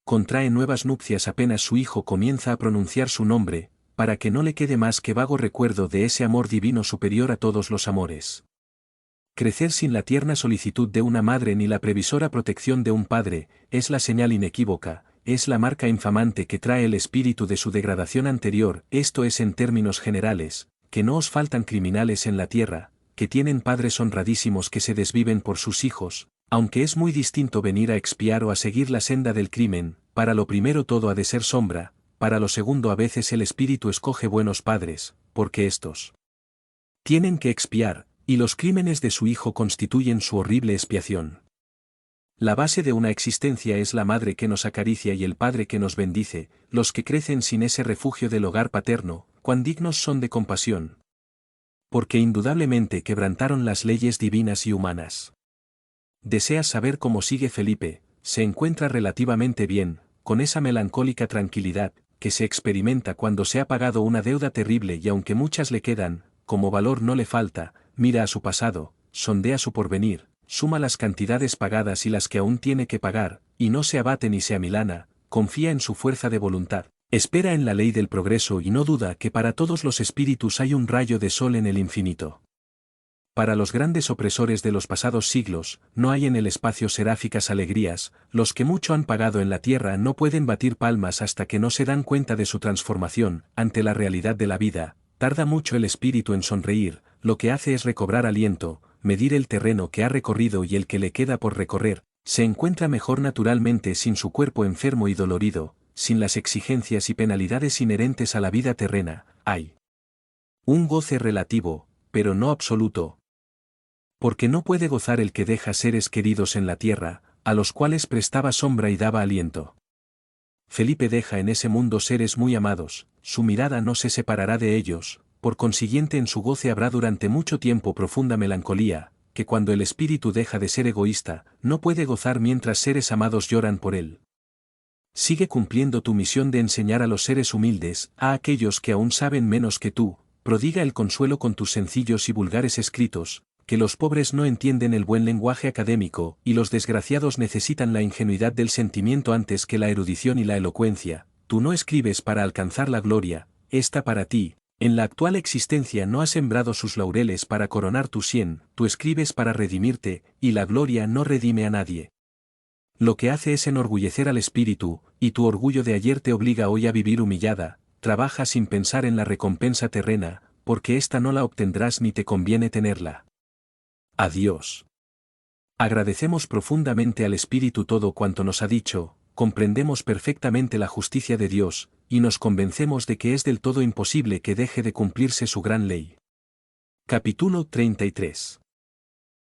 contrae nuevas nupcias apenas su hijo comienza a pronunciar su nombre, para que no le quede más que vago recuerdo de ese amor divino superior a todos los amores. Crecer sin la tierna solicitud de una madre ni la previsora protección de un padre, es la señal inequívoca, es la marca infamante que trae el espíritu de su degradación anterior. Esto es en términos generales, que no os faltan criminales en la tierra, que tienen padres honradísimos que se desviven por sus hijos, aunque es muy distinto venir a expiar o a seguir la senda del crimen. Para lo primero todo ha de ser sombra, para lo segundo a veces el espíritu escoge buenos padres, porque estos tienen que expiar, y los crímenes de su hijo constituyen su horrible expiación. La base de una existencia es la madre que nos acaricia y el padre que nos bendice. Los que crecen sin ese refugio del hogar paterno, cuán dignos son de compasión. Porque indudablemente quebrantaron las leyes divinas y humanas. ¿Deseas saber cómo sigue Felipe? Se encuentra relativamente bien, con esa melancólica tranquilidad, que se experimenta cuando se ha pagado una deuda terrible y aunque muchas le quedan, como valor no le falta, mira a su pasado, sondea su porvenir, suma las cantidades pagadas y las que aún tiene que pagar, y no se abate ni se amilana, confía en su fuerza de voluntad, espera en la ley del progreso y no duda que para todos los espíritus hay un rayo de sol en el infinito. Para los grandes opresores de los pasados siglos, no hay en el espacio seráficas alegrías. Los que mucho han pagado en la tierra no pueden batir palmas hasta que no se dan cuenta de su transformación. Ante la realidad de la vida, tarda mucho el espíritu en sonreír. Lo que hace es recobrar aliento, medir el terreno que ha recorrido y el que le queda por recorrer. Se encuentra mejor naturalmente sin su cuerpo enfermo y dolorido, sin las exigencias y penalidades inherentes a la vida terrena. Hay un goce relativo, pero no absoluto. Porque no puede gozar el que deja seres queridos en la tierra, a los cuales prestaba sombra y daba aliento. Felipe deja en ese mundo seres muy amados, su mirada no se separará de ellos, por consiguiente en su goce habrá durante mucho tiempo profunda melancolía, que cuando el espíritu deja de ser egoísta, no puede gozar mientras seres amados lloran por él. Sigue cumpliendo tu misión de enseñar a los seres humildes, a aquellos que aún saben menos que tú, prodiga el consuelo con tus sencillos y vulgares escritos, que los pobres no entienden el buen lenguaje académico, y los desgraciados necesitan la ingenuidad del sentimiento antes que la erudición y la elocuencia. Tú no escribes para alcanzar la gloria, esta para ti, en la actual existencia no has sembrado sus laureles para coronar tu sien, tú escribes para redimirte, y la gloria no redime a nadie. Lo que hace es enorgullecer al espíritu, y tu orgullo de ayer te obliga hoy a vivir humillada. Trabaja sin pensar en la recompensa terrena, porque ésta no la obtendrás ni te conviene tenerla. Adiós. Agradecemos profundamente al Espíritu todo cuanto nos ha dicho, comprendemos perfectamente la justicia de Dios, y nos convencemos de que es del todo imposible que deje de cumplirse su gran ley. Capítulo 33.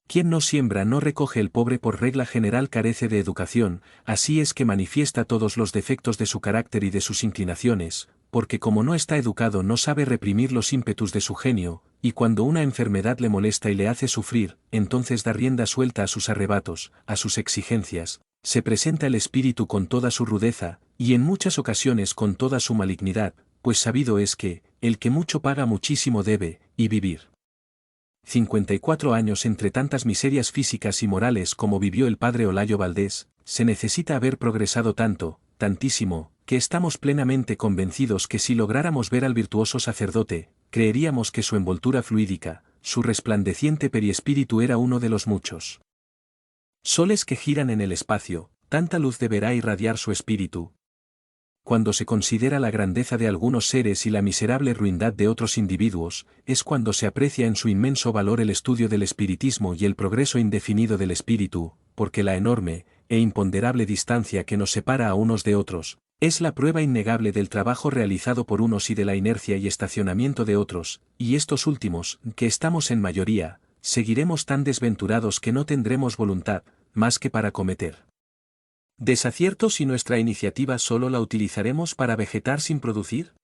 Quien no siembra no recoge. El pobre por regla general carece de educación, así es que manifiesta todos los defectos de su carácter y de sus inclinaciones, porque como no está educado no sabe reprimir los ímpetus de su genio, y cuando una enfermedad le molesta y le hace sufrir, entonces da rienda suelta a sus arrebatos, a sus exigencias, se presenta el espíritu con toda su rudeza, y en muchas ocasiones con toda su malignidad, pues sabido es que, el que mucho paga muchísimo debe, y vivir 54 años entre tantas miserias físicas y morales como vivió el padre Olayo Valdés, se necesita haber progresado tanto, tantísimo, que estamos plenamente convencidos que si lográramos ver al virtuoso sacerdote, creeríamos que su envoltura fluídica, su resplandeciente periespíritu era uno de los muchos soles que giran en el espacio. Tanta luz deberá irradiar su espíritu. Cuando se considera la grandeza de algunos seres y la miserable ruindad de otros individuos, es cuando se aprecia en su inmenso valor el estudio del espiritismo y el progreso indefinido del espíritu, porque la enorme e imponderable distancia que nos separa a unos de otros, es la prueba innegable del trabajo realizado por unos y de la inercia y estacionamiento de otros, y estos últimos, que estamos en mayoría, seguiremos tan desventurados que no tendremos voluntad, más que para cometer desaciertos y nuestra iniciativa solo la utilizaremos para vegetar sin producir.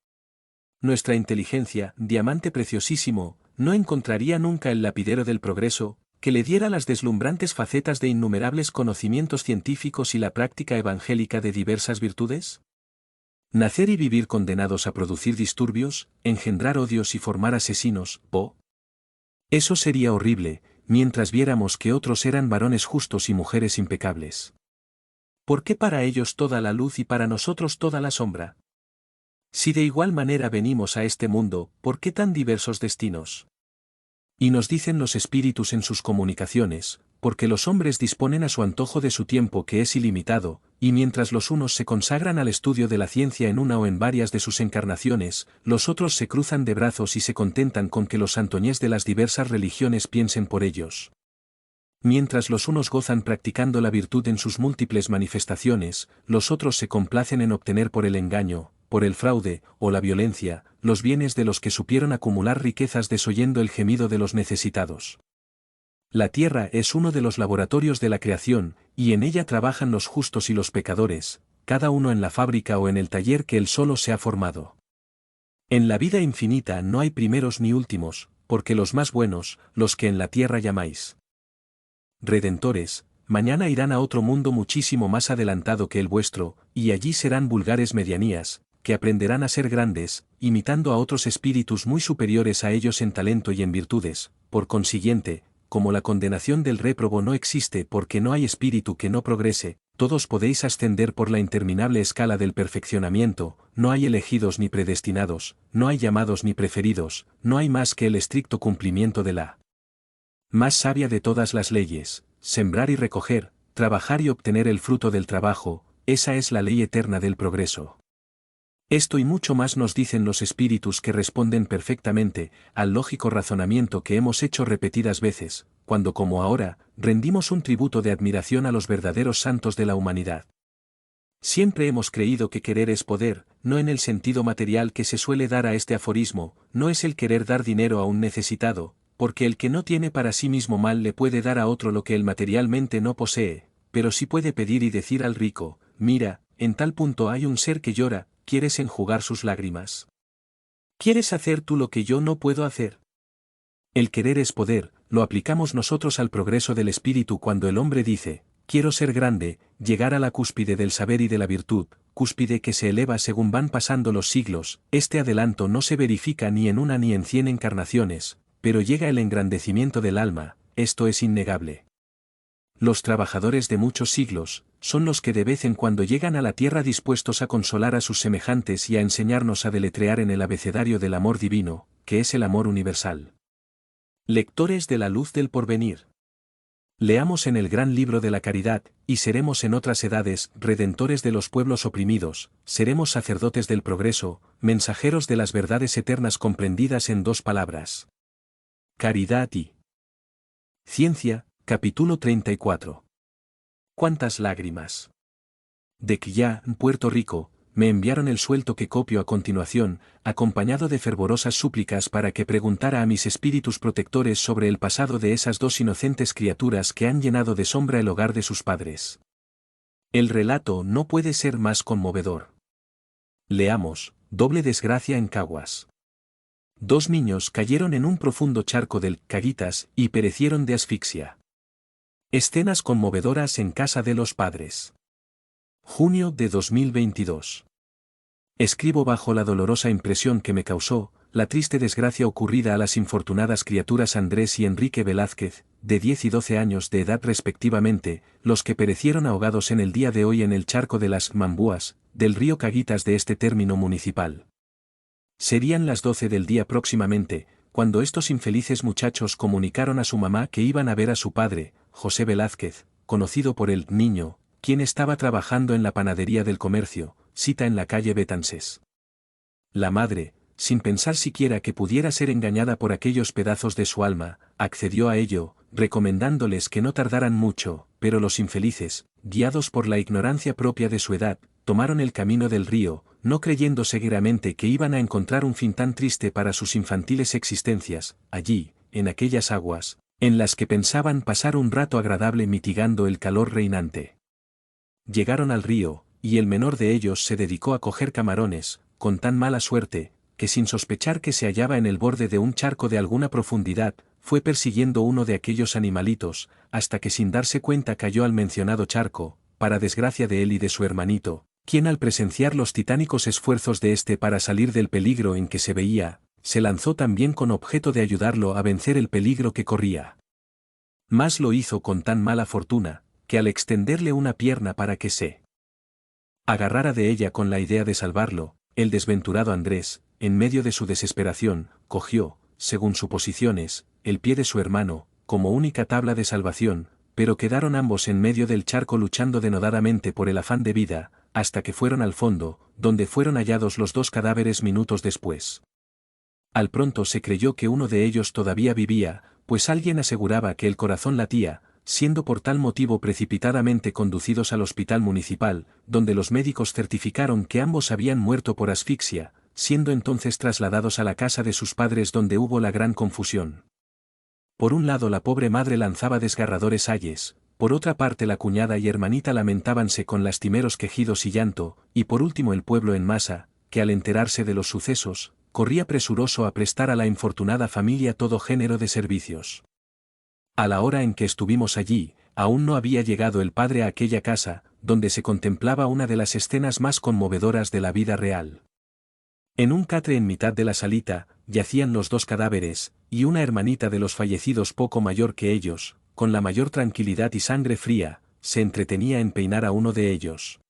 Nuestra inteligencia, diamante preciosísimo, no encontraría nunca el lapidero del progreso, que le diera las deslumbrantes facetas de innumerables conocimientos científicos y la práctica evangélica de diversas virtudes. Nacer y vivir condenados a producir disturbios, engendrar odios y formar asesinos, eso sería horrible, mientras viéramos que otros eran varones justos y mujeres impecables. ¿Por qué para ellos toda la luz y para nosotros toda la sombra? Si de igual manera venimos a este mundo, ¿por qué tan diversos destinos? Y nos dicen los espíritus en sus comunicaciones, porque los hombres disponen a su antojo de su tiempo que es ilimitado, y mientras los unos se consagran al estudio de la ciencia en una o en varias de sus encarnaciones, los otros se cruzan de brazos y se contentan con que los santoñés de las diversas religiones piensen por ellos. Mientras los unos gozan practicando la virtud en sus múltiples manifestaciones, los otros se complacen en obtener por el engaño, por el fraude, o la violencia, los bienes de los que supieron acumular riquezas desoyendo el gemido de los necesitados. La tierra es uno de los laboratorios de la creación, y en ella trabajan los justos y los pecadores, cada uno en la fábrica o en el taller que él solo se ha formado. En la vida infinita no hay primeros ni últimos, porque los más buenos, los que en la tierra llamáis redentores, mañana irán a otro mundo muchísimo más adelantado que el vuestro, y allí serán vulgares medianías, que aprenderán a ser grandes, imitando a otros espíritus muy superiores a ellos en talento y en virtudes. Por consiguiente, como la condenación del réprobo no existe porque no hay espíritu que no progrese, todos podéis ascender por la interminable escala del perfeccionamiento, no hay elegidos ni predestinados, no hay llamados ni preferidos, no hay más que el estricto cumplimiento de la más sabia de todas las leyes, sembrar y recoger, trabajar y obtener el fruto del trabajo, esa es la ley eterna del progreso. Esto y mucho más nos dicen los espíritus que responden perfectamente al lógico razonamiento que hemos hecho repetidas veces, cuando como ahora, rendimos un tributo de admiración a los verdaderos santos de la humanidad. Siempre hemos creído que querer es poder, no en el sentido material que se suele dar a este aforismo, no es el querer dar dinero a un necesitado, porque el que no tiene para sí mismo mal le puede dar a otro lo que él materialmente no posee, pero sí puede pedir y decir al rico, mira, en tal punto hay un ser que llora, ¿quieres enjugar sus lágrimas? ¿Quieres hacer tú lo que yo no puedo hacer? El querer es poder, lo aplicamos nosotros al progreso del espíritu cuando el hombre dice, quiero ser grande, llegar a la cúspide del saber y de la virtud, cúspide que se eleva según van pasando los siglos, este adelanto no se verifica ni en una ni en 100 encarnaciones, pero llega el engrandecimiento del alma, esto es innegable. Los trabajadores de muchos siglos, son los que de vez en cuando llegan a la tierra dispuestos a consolar a sus semejantes y a enseñarnos a deletrear en el abecedario del amor divino, que es el amor universal. Lectores de la luz del porvenir. Leamos en el gran libro de la caridad, y seremos en otras edades redentores de los pueblos oprimidos, seremos sacerdotes del progreso, mensajeros de las verdades eternas comprendidas en dos palabras. Caridad y ciencia, capítulo 34. ¿Cuántas lágrimas? De Quillá, Puerto Rico, me enviaron el suelto que copio a continuación, acompañado de fervorosas súplicas para que preguntara a mis espíritus protectores sobre el pasado de esas dos inocentes criaturas que han llenado de sombra el hogar de sus padres. El relato no puede ser más conmovedor. Leamos, doble desgracia en Caguas. 2 niños cayeron en un profundo charco del Caguitas y perecieron de asfixia. Escenas conmovedoras en casa de los padres. Junio de 2022. Escribo bajo la dolorosa impresión que me causó la triste desgracia ocurrida a las infortunadas criaturas Andrés y Enrique Velázquez, de 10 y 12 años de edad respectivamente, los que perecieron ahogados en el día de hoy en el charco de las Mambúas, del río Caguitas de este término municipal. Serían las 12 del día próximamente, cuando estos infelices muchachos comunicaron a su mamá que iban a ver a su padre, José Velázquez, conocido por el Niño, quien estaba trabajando en la panadería del comercio, cita en la calle Betances. La madre, sin pensar siquiera que pudiera ser engañada por aquellos pedazos de su alma, accedió a ello, recomendándoles que no tardaran mucho, pero los infelices, guiados por la ignorancia propia de su edad, tomaron el camino del río, no creyendo seguidamente que iban a encontrar un fin tan triste para sus infantiles existencias, allí, en aquellas aguas, en las que pensaban pasar un rato agradable mitigando el calor reinante. Llegaron al río, y el menor de ellos se dedicó a coger camarones, con tan mala suerte, que sin sospechar que se hallaba en el borde de un charco de alguna profundidad, fue persiguiendo uno de aquellos animalitos, hasta que sin darse cuenta cayó al mencionado charco, para desgracia de él y de su hermanito, quien al presenciar los titánicos esfuerzos de éste para salir del peligro en que se veía, se lanzó también con objeto de ayudarlo a vencer el peligro que corría. Mas lo hizo con tan mala fortuna, que al extenderle una pierna para que se agarrara de ella con la idea de salvarlo, el desventurado Andrés, en medio de su desesperación, cogió, según suposiciones, el pie de su hermano, como única tabla de salvación, pero quedaron ambos en medio del charco luchando denodadamente por el afán de vida, hasta que fueron al fondo, donde fueron hallados los dos cadáveres minutos después. Al pronto se creyó que uno de ellos todavía vivía, pues alguien aseguraba que el corazón latía, siendo por tal motivo precipitadamente conducidos al hospital municipal, donde los médicos certificaron que ambos habían muerto por asfixia, siendo entonces trasladados a la casa de sus padres donde hubo la gran confusión. Por un lado la pobre madre lanzaba desgarradores ayes, por otra parte la cuñada y hermanita lamentábanse con lastimeros quejidos y llanto, y por último el pueblo en masa, que al enterarse de los sucesos, corría presuroso a prestar a la infortunada familia todo género de servicios. A la hora en que estuvimos allí, aún no había llegado el padre a aquella casa, donde se contemplaba una de las escenas más conmovedoras de la vida real. En un catre en mitad de la salita, yacían los dos cadáveres, y una hermanita de los fallecidos poco mayor que ellos, con la mayor tranquilidad y sangre fría, se entretenía en peinar a uno de ellos.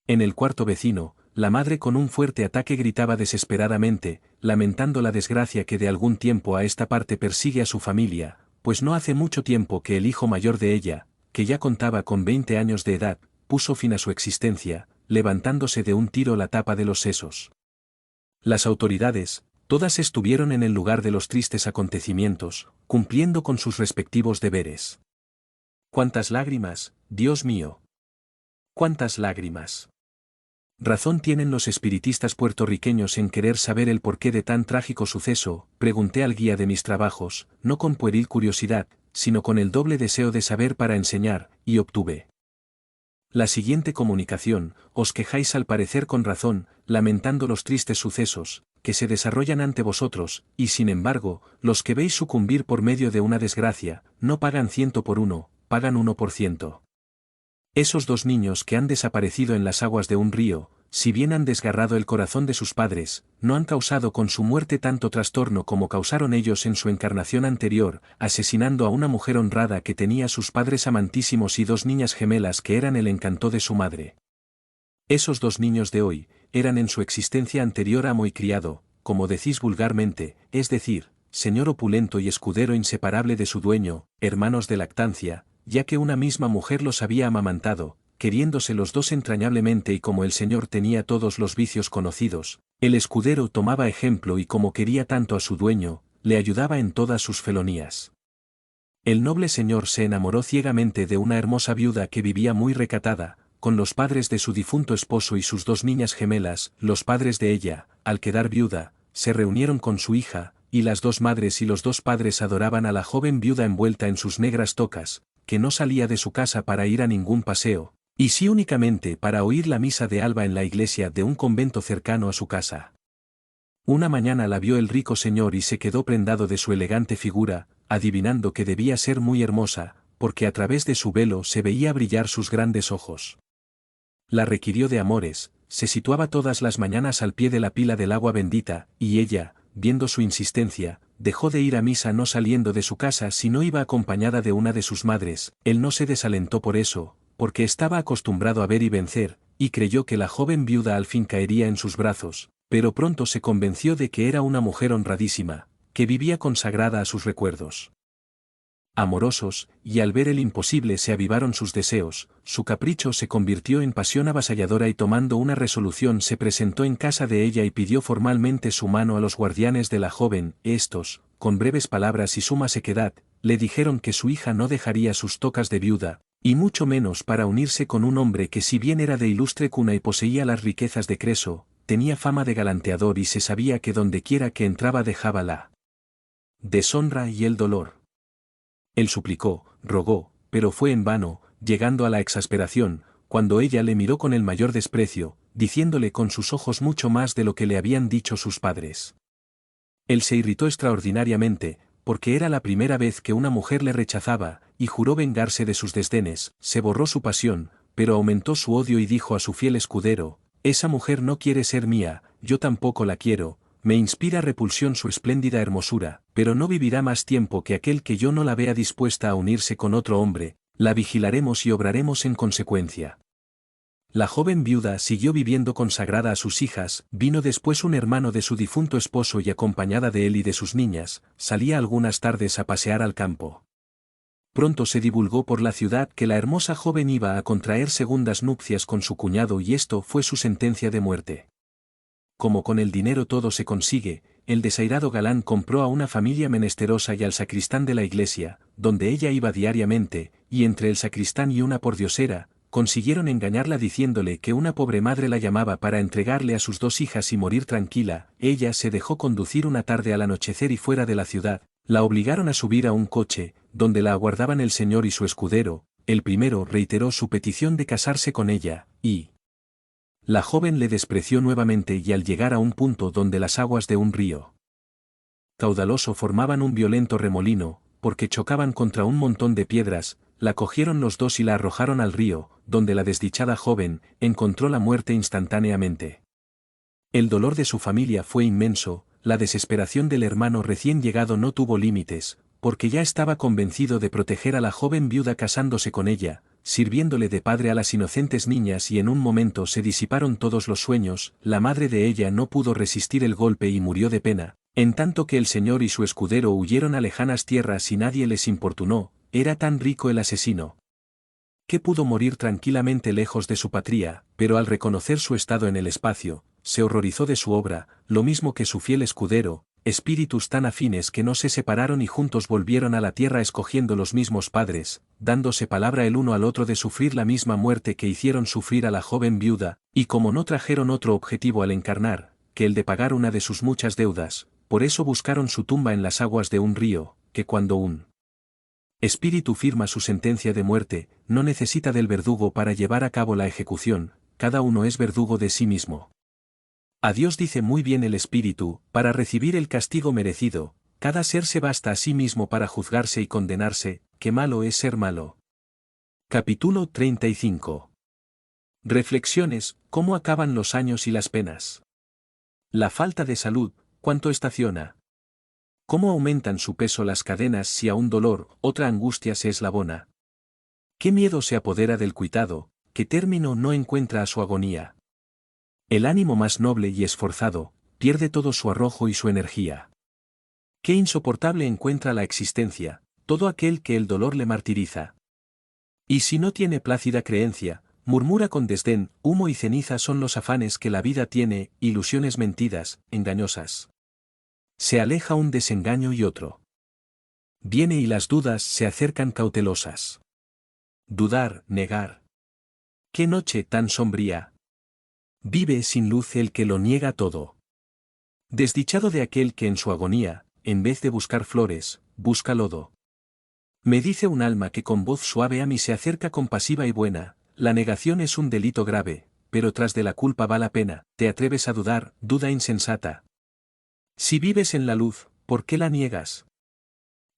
En el cuarto vecino, la madre con un fuerte ataque gritaba desesperadamente, lamentando la desgracia que de algún tiempo a esta parte persigue a su familia, pues no hace mucho tiempo que el hijo mayor de ella, que ya contaba con 20 años de edad, puso fin a su existencia, levantándose de un tiro la tapa de los sesos. Las autoridades, todas estuvieron en el lugar de los tristes acontecimientos, cumpliendo con sus respectivos deberes. ¡Cuántas lágrimas, Dios mío! ¡Cuántas lágrimas! ¿Razón tienen los espiritistas puertorriqueños en querer saber el porqué de tan trágico suceso? Pregunté al guía de mis trabajos, no con pueril curiosidad, sino con el doble deseo de saber para enseñar, y obtuve la siguiente comunicación: os quejáis al parecer con razón, lamentando los tristes sucesos que se desarrollan ante vosotros, y sin embargo, los que veis sucumbir por medio de una desgracia, no pagan 100 por 1, pagan 1%. Esos dos niños que han desaparecido en las aguas de un río, si bien han desgarrado el corazón de sus padres, no han causado con su muerte tanto trastorno como causaron ellos en su encarnación anterior, asesinando a una mujer honrada que tenía sus padres amantísimos y dos niñas gemelas que eran el encanto de su madre. Esos dos niños de hoy, eran en su existencia anterior amo y criado, como decís vulgarmente, es decir, señor opulento y escudero inseparable de su dueño, hermanos de lactancia, ya que una misma mujer los había amamantado, queriéndose los dos entrañablemente, y como el señor tenía todos los vicios conocidos, el escudero tomaba ejemplo y como quería tanto a su dueño, le ayudaba en todas sus felonías. El noble señor se enamoró ciegamente de una hermosa viuda que vivía muy recatada, con los padres de su difunto esposo y sus dos niñas gemelas. Los padres de ella, al quedar viuda, se reunieron con su hija, y las dos madres y los dos padres adoraban a la joven viuda envuelta en sus negras tocas, que no salía de su casa para ir a ningún paseo, y sí únicamente para oír la misa de alba en la iglesia de un convento cercano a su casa. Una mañana la vio el rico señor y se quedó prendado de su elegante figura, adivinando que debía ser muy hermosa, porque a través de su velo se veía brillar sus grandes ojos. La requirió de amores, se situaba todas las mañanas al pie de la pila del agua bendita, y ella, viendo su insistencia, dejó de ir a misa no saliendo de su casa si no iba acompañada de una de sus madres. Él no se desalentó por eso, porque estaba acostumbrado a ver y vencer, y creyó que la joven viuda al fin caería en sus brazos, pero pronto se convenció de que era una mujer honradísima, que vivía consagrada a sus recuerdos amorosos, y al ver el imposible se avivaron sus deseos, su capricho se convirtió en pasión avasalladora y tomando una resolución se presentó en casa de ella y pidió formalmente su mano a los guardianes de la joven. Estos, con breves palabras y suma sequedad, le dijeron que su hija no dejaría sus tocas de viuda, y mucho menos para unirse con un hombre que si bien era de ilustre cuna y poseía las riquezas de Creso, tenía fama de galanteador y se sabía que dondequiera que entraba dejaba la deshonra y el dolor. Él suplicó, rogó, pero fue en vano, llegando a la exasperación, cuando ella le miró con el mayor desprecio, diciéndole con sus ojos mucho más de lo que le habían dicho sus padres. Él se irritó extraordinariamente, porque era la primera vez que una mujer le rechazaba, y juró vengarse de sus desdenes. Se borró su pasión, pero aumentó su odio y dijo a su fiel escudero: esa mujer no quiere ser mía, yo tampoco la quiero. Me inspira repulsión su espléndida hermosura, pero no vivirá más tiempo que aquel que yo no la vea dispuesta a unirse con otro hombre, La vigilaremos y obraremos en consecuencia. La joven viuda siguió viviendo consagrada a sus hijas, vino después un hermano de su difunto esposo y acompañada de él y de sus niñas, salía algunas tardes a pasear al campo. Pronto se divulgó por la ciudad que la hermosa joven iba a contraer segundas nupcias con su cuñado y esto fue su sentencia de muerte. Como con el dinero todo se consigue, el desairado galán compró a una familia menesterosa y al sacristán de la iglesia, donde ella iba diariamente, y entre el sacristán y una pordiosera, consiguieron engañarla diciéndole que una pobre madre la llamaba para entregarle a sus dos hijas y morir tranquila. Ella se dejó conducir una tarde al anochecer y fuera de la ciudad, la obligaron a subir a un coche, donde la aguardaban el señor y su escudero. El primero reiteró su petición de casarse con ella, y la joven le despreció nuevamente y al llegar a un punto donde las aguas de un río caudaloso formaban un violento remolino, porque chocaban contra un montón de piedras, la cogieron los dos y la arrojaron al río, donde la desdichada joven encontró la muerte instantáneamente. El dolor de su familia fue inmenso, la desesperación del hermano recién llegado no tuvo límites, porque ya estaba convencido de proteger a la joven viuda casándose con ella, sirviéndole de padre a las inocentes niñas y en un momento se disiparon todos los sueños. La madre de ella no pudo resistir el golpe y murió de pena, en tanto que el señor y su escudero huyeron a lejanas tierras y nadie les importunó. Era tan rico el asesino que pudo morir tranquilamente lejos de su patria, pero al reconocer su estado en el espacio, se horrorizó de su obra, lo mismo que su fiel escudero, espíritus tan afines que no se separaron y juntos volvieron a la tierra escogiendo los mismos padres, dándose palabra el uno al otro de sufrir la misma muerte que hicieron sufrir a la joven viuda, y como no trajeron otro objetivo al encarnar, que el de pagar una de sus muchas deudas, por eso buscaron su tumba en las aguas de un río, que cuando un espíritu firma su sentencia de muerte, no necesita del verdugo para llevar a cabo la ejecución, cada uno es verdugo de sí mismo. A Dios dice muy bien el espíritu, para recibir el castigo merecido, cada ser se basta a sí mismo para juzgarse y condenarse, qué malo es ser malo. Capítulo 35. Reflexiones, ¿cómo acaban los años y las penas? La falta de salud, ¿cuánto estaciona? ¿Cómo aumentan su peso las cadenas si a un dolor, otra angustia se eslabona? ¿Qué miedo se apodera del cuitado, qué término no encuentra a su agonía? El ánimo más noble y esforzado, pierde todo su arrojo y su energía. Qué insoportable encuentra la existencia, todo aquel que el dolor le martiriza. Y si no tiene plácida creencia, murmura con desdén, humo y ceniza son los afanes que la vida tiene, ilusiones mentidas, engañosas. Se aleja un desengaño y otro viene y las dudas se acercan cautelosas. Dudar, negar. ¿Qué noche tan sombría? Vive sin luz el que lo niega todo. Desdichado de aquel que en su agonía, en vez de buscar flores, busca lodo. Me dice un alma que con voz suave a mí se acerca compasiva y buena, la negación es un delito grave, pero tras de la culpa va la pena, te atreves a dudar, duda insensata. Si vives en la luz, ¿por qué la niegas?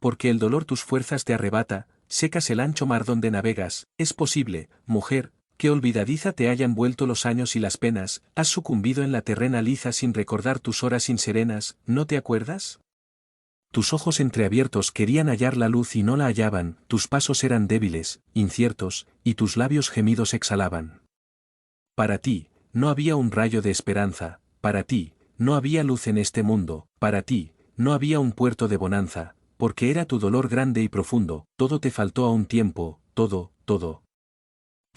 Porque el dolor tus fuerzas te arrebata, secas el ancho mar donde navegas. Es posible, mujer, que olvidadiza te hayan vuelto los años y las penas, has sucumbido en la terrena liza sin recordar tus horas inserenas, ¿no te acuerdas? Tus ojos entreabiertos querían hallar la luz y no la hallaban, tus pasos eran débiles, inciertos, y tus labios gemidos exhalaban. Para ti, no había un rayo de esperanza, para ti, no había luz en este mundo, para ti, no había un puerto de bonanza, porque era tu dolor grande y profundo, todo te faltó a un tiempo, todo, todo.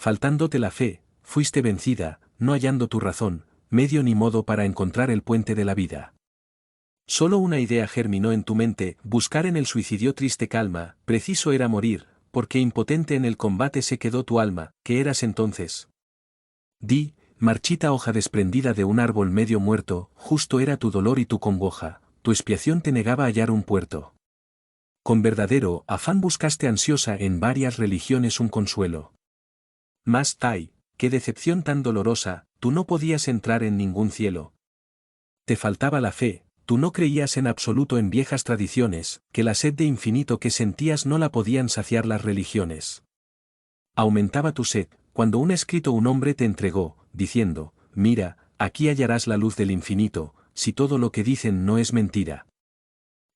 Faltándote la fe, fuiste vencida, no hallando tu razón, medio ni modo para encontrar el puente de la vida. Solo una idea germinó en tu mente, buscar en el suicidio triste calma, preciso era morir, porque impotente en el combate se quedó tu alma, ¿qué eras entonces? Di, marchita hoja desprendida de un árbol medio muerto, justo era tu dolor y tu congoja, tu expiación te negaba hallar un puerto. Con verdadero afán buscaste ansiosa en varias religiones un consuelo. Mas ay, qué decepción tan dolorosa, tú no podías entrar en ningún cielo. Te faltaba la fe, tú no creías en absoluto en viejas tradiciones, que la sed de infinito que sentías no la podían saciar las religiones. Aumentaba tu sed, cuando un escrito un hombre te entregó, diciendo, mira, aquí hallarás la luz del infinito, si todo lo que dicen no es mentira.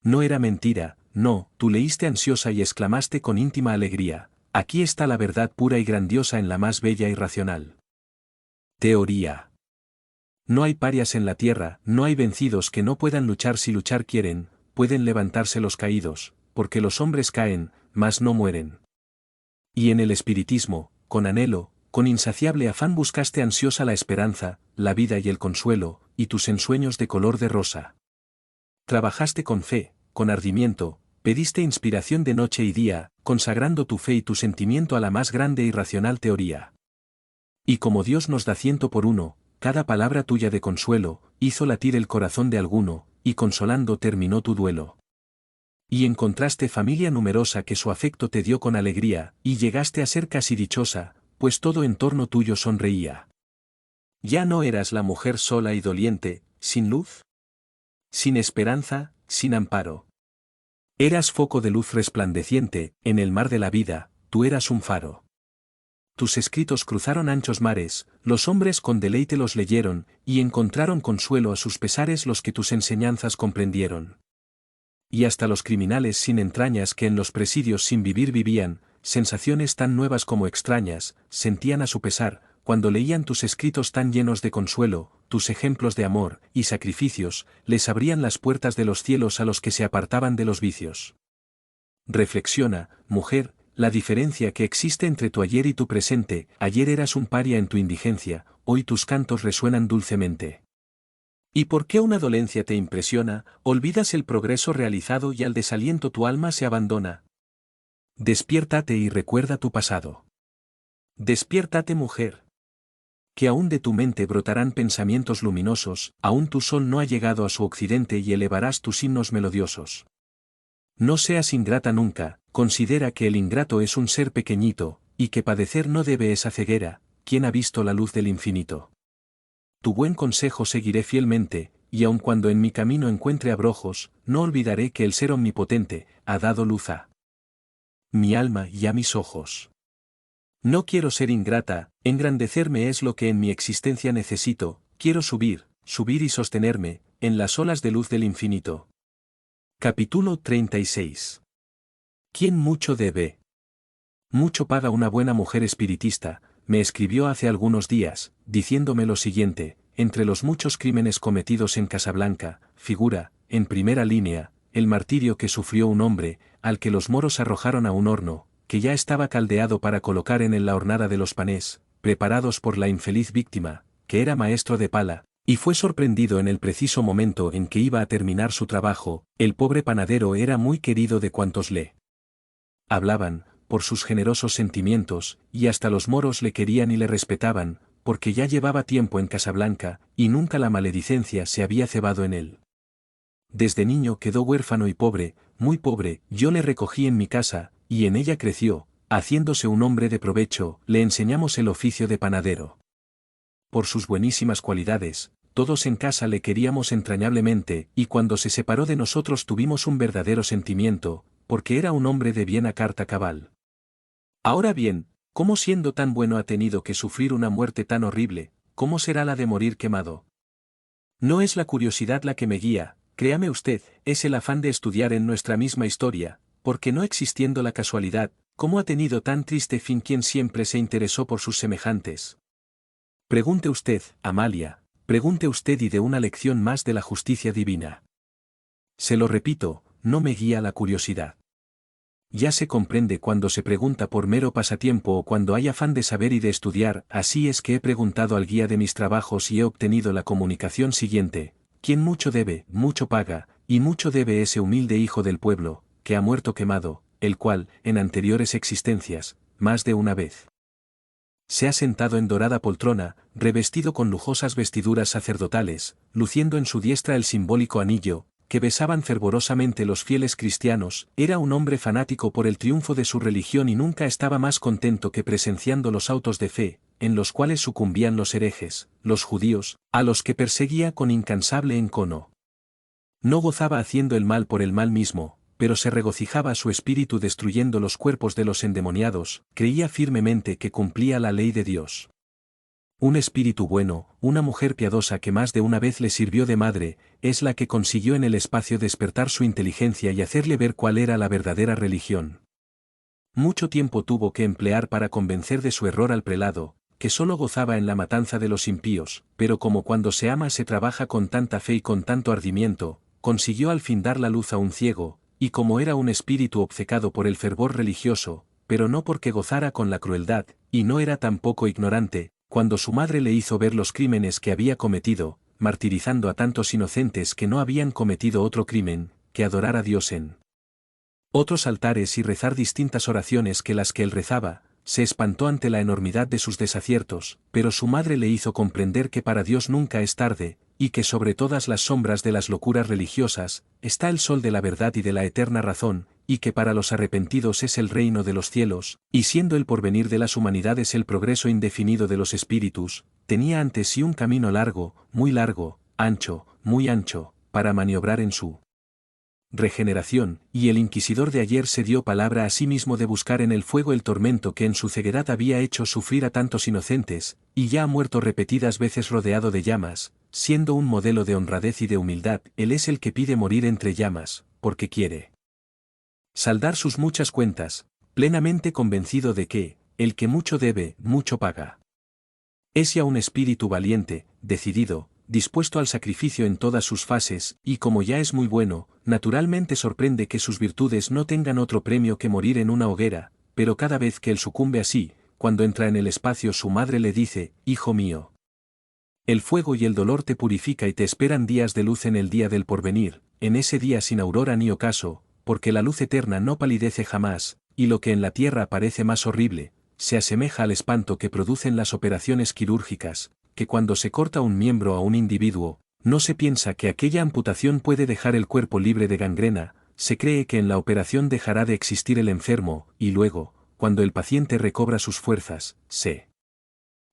No era mentira, no, tú leíste ansiosa y exclamaste con íntima alegría, Aquí está la verdad pura y grandiosa en la más bella y racional teoría. No hay parias en la tierra, no hay vencidos que no puedan luchar si luchar quieren, pueden levantarse los caídos, porque los hombres caen, mas no mueren. Y en el espiritismo, con anhelo, con insaciable afán buscaste ansiosa la esperanza, la vida y el consuelo, y tus ensueños de color de rosa. Trabajaste con fe, con ardimiento, pediste inspiración de noche y día, consagrando tu fe y tu sentimiento a la más grande y racional teoría. Y como Dios nos da 100 por 1, cada palabra tuya de consuelo, hizo latir el corazón de alguno, y consolando terminó tu duelo. Y encontraste familia numerosa que su afecto te dio con alegría, y llegaste a ser casi dichosa, pues todo en torno tuyo sonreía. Ya no eras la mujer sola y doliente, sin luz, sin esperanza, sin amparo. Eras foco de luz resplandeciente, en el mar de la vida, tú eras un faro. Tus escritos cruzaron anchos mares, los hombres con deleite los leyeron, y encontraron consuelo a sus pesares los que tus enseñanzas comprendieron. Y hasta los criminales sin entrañas que en los presidios sin vivir vivían, sensaciones tan nuevas como extrañas, sentían a su pesar, cuando leían tus escritos tan llenos de consuelo, tus ejemplos de amor y sacrificios, les abrían las puertas de los cielos a los que se apartaban de los vicios. Reflexiona, mujer, la diferencia que existe entre tu ayer y tu presente. Ayer eras un paria en tu indigencia, hoy tus cantos resuenan dulcemente. ¿Y por qué una dolencia te impresiona? Olvidas el progreso realizado y al desaliento tu alma se abandona. Despiértate y recuerda tu pasado. Despiértate, mujer. Que aún de tu mente brotarán pensamientos luminosos, aún tu sol no ha llegado a su occidente y elevarás tus himnos melodiosos. No seas ingrata nunca, considera que el ingrato es un ser pequeñito, y que padecer no debe esa ceguera, quien ha visto la luz del infinito. Tu buen consejo seguiré fielmente, y aun cuando en mi camino encuentre abrojos, no olvidaré que el ser omnipotente ha dado luz a mi alma y a mis ojos. No quiero ser ingrata, engrandecerme es lo que en mi existencia necesito, quiero subir, subir y sostenerme, en las olas de luz del infinito. Capítulo 36. ¿Quién mucho debe? Mucho paga una buena mujer espiritista, me escribió hace algunos días, diciéndome lo siguiente: entre los muchos crímenes cometidos en Casablanca, figura, en primera línea, el martirio que sufrió un hombre, al que los moros arrojaron a un horno, que ya estaba caldeado para colocar en él la hornada de los panés, preparados por la infeliz víctima, que era maestro de pala, y fue sorprendido en el preciso momento en que iba a terminar su trabajo. El pobre panadero era muy querido de cuantos le hablaban, por sus generosos sentimientos, y hasta los moros le querían y le respetaban, porque ya llevaba tiempo en Casablanca, y nunca la maledicencia se había cebado en él. Desde niño quedó huérfano y pobre, muy pobre, yo le recogí en mi casa, y en ella creció, haciéndose un hombre de provecho, le enseñamos el oficio de panadero. Por sus buenísimas cualidades, todos en casa le queríamos entrañablemente, y cuando se separó de nosotros tuvimos un verdadero sentimiento, porque era un hombre de bien a carta cabal. Ahora bien, ¿cómo siendo tan bueno ha tenido que sufrir una muerte tan horrible? ¿Cómo será la de morir quemado? No es la curiosidad la que me guía, créame usted, es el afán de estudiar en nuestra misma historia, porque no existiendo la casualidad, ¿cómo ha tenido tan triste fin quien siempre se interesó por sus semejantes? Pregunte usted, Amalia, pregunte usted y dé una lección más de la justicia divina. Se lo repito, no me guía la curiosidad. Ya se comprende cuando se pregunta por mero pasatiempo o cuando hay afán de saber y de estudiar. Así es que he preguntado al guía de mis trabajos y he obtenido la comunicación siguiente: quien mucho debe, mucho paga, y mucho debe ese humilde hijo del pueblo, que ha muerto quemado, el cual, en anteriores existencias, más de una vez, se ha sentado en dorada poltrona, revestido con lujosas vestiduras sacerdotales, luciendo en su diestra el simbólico anillo, que besaban fervorosamente los fieles cristianos. Era un hombre fanático por el triunfo de su religión y nunca estaba más contento que presenciando los autos de fe, en los cuales sucumbían los herejes, los judíos, a los que perseguía con incansable encono. No gozaba haciendo el mal por el mal mismo, pero se regocijaba su espíritu destruyendo los cuerpos de los endemoniados. Creía firmemente que cumplía la ley de Dios. Un espíritu bueno, una mujer piadosa que más de una vez le sirvió de madre, es la que consiguió en el espacio despertar su inteligencia y hacerle ver cuál era la verdadera religión. Mucho tiempo tuvo que emplear para convencer de su error al prelado, que solo gozaba en la matanza de los impíos, pero como cuando se ama se trabaja con tanta fe y con tanto ardimiento, consiguió al fin dar la luz a un ciego, y como era un espíritu obcecado por el fervor religioso, pero no porque gozara con la crueldad, y no era tampoco ignorante, cuando su madre le hizo ver los crímenes que había cometido, martirizando a tantos inocentes que no habían cometido otro crimen, que adorar a Dios en otros altares y rezar distintas oraciones que las que él rezaba, se espantó ante la enormidad de sus desaciertos, pero su madre le hizo comprender que para Dios nunca es tarde, y que sobre todas las sombras de las locuras religiosas, está el sol de la verdad y de la eterna razón, y que para los arrepentidos es el reino de los cielos, y siendo el porvenir de las humanidades el progreso indefinido de los espíritus, tenía ante sí un camino largo, ancho, muy ancho, para maniobrar en su regeneración, y el inquisidor de ayer se dio palabra a sí mismo de buscar en el fuego el tormento que en su ceguedad había hecho sufrir a tantos inocentes, y ya ha muerto repetidas veces rodeado de llamas, siendo un modelo de honradez y de humildad, él es el que pide morir entre llamas, porque quiere saldar sus muchas cuentas, plenamente convencido de que, el que mucho debe, mucho paga. Es ya un espíritu valiente, decidido, dispuesto al sacrificio en todas sus fases, y como ya es muy bueno, naturalmente sorprende que sus virtudes no tengan otro premio que morir en una hoguera, pero cada vez que él sucumbe así, cuando entra en el espacio su madre le dice, hijo mío, el fuego y el dolor te purifica y te esperan días de luz en el día del porvenir, en ese día sin aurora ni ocaso, porque la luz eterna no palidece jamás, y lo que en la tierra parece más horrible, se asemeja al espanto que producen las operaciones quirúrgicas, que cuando se corta un miembro a un individuo, no se piensa que aquella amputación puede dejar el cuerpo libre de gangrena, se cree que en la operación dejará de existir el enfermo, y luego, cuando el paciente recobra sus fuerzas, se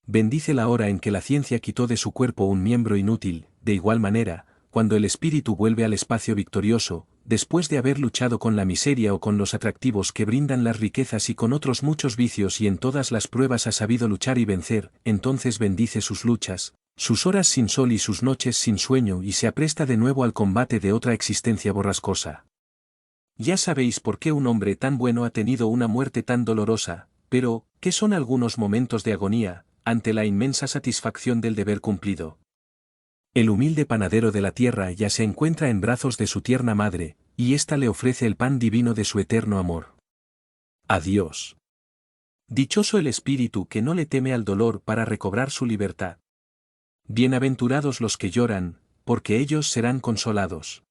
bendice la hora en que la ciencia quitó de su cuerpo un miembro inútil, de igual manera, cuando el espíritu vuelve al espacio victorioso, después de haber luchado con la miseria o con los atractivos que brindan las riquezas y con otros muchos vicios y en todas las pruebas ha sabido luchar y vencer, entonces bendice sus luchas, sus horas sin sol y sus noches sin sueño y se apresta de nuevo al combate de otra existencia borrascosa. Ya sabéis por qué un hombre tan bueno ha tenido una muerte tan dolorosa, pero, ¿qué son algunos momentos de agonía, ante la inmensa satisfacción del deber cumplido? El humilde panadero de la tierra ya se encuentra en brazos de su tierna madre, y ésta le ofrece el pan divino de su eterno amor. Adiós. Dichoso el espíritu que no le teme al dolor para recobrar su libertad. Bienaventurados los que lloran, porque ellos serán consolados.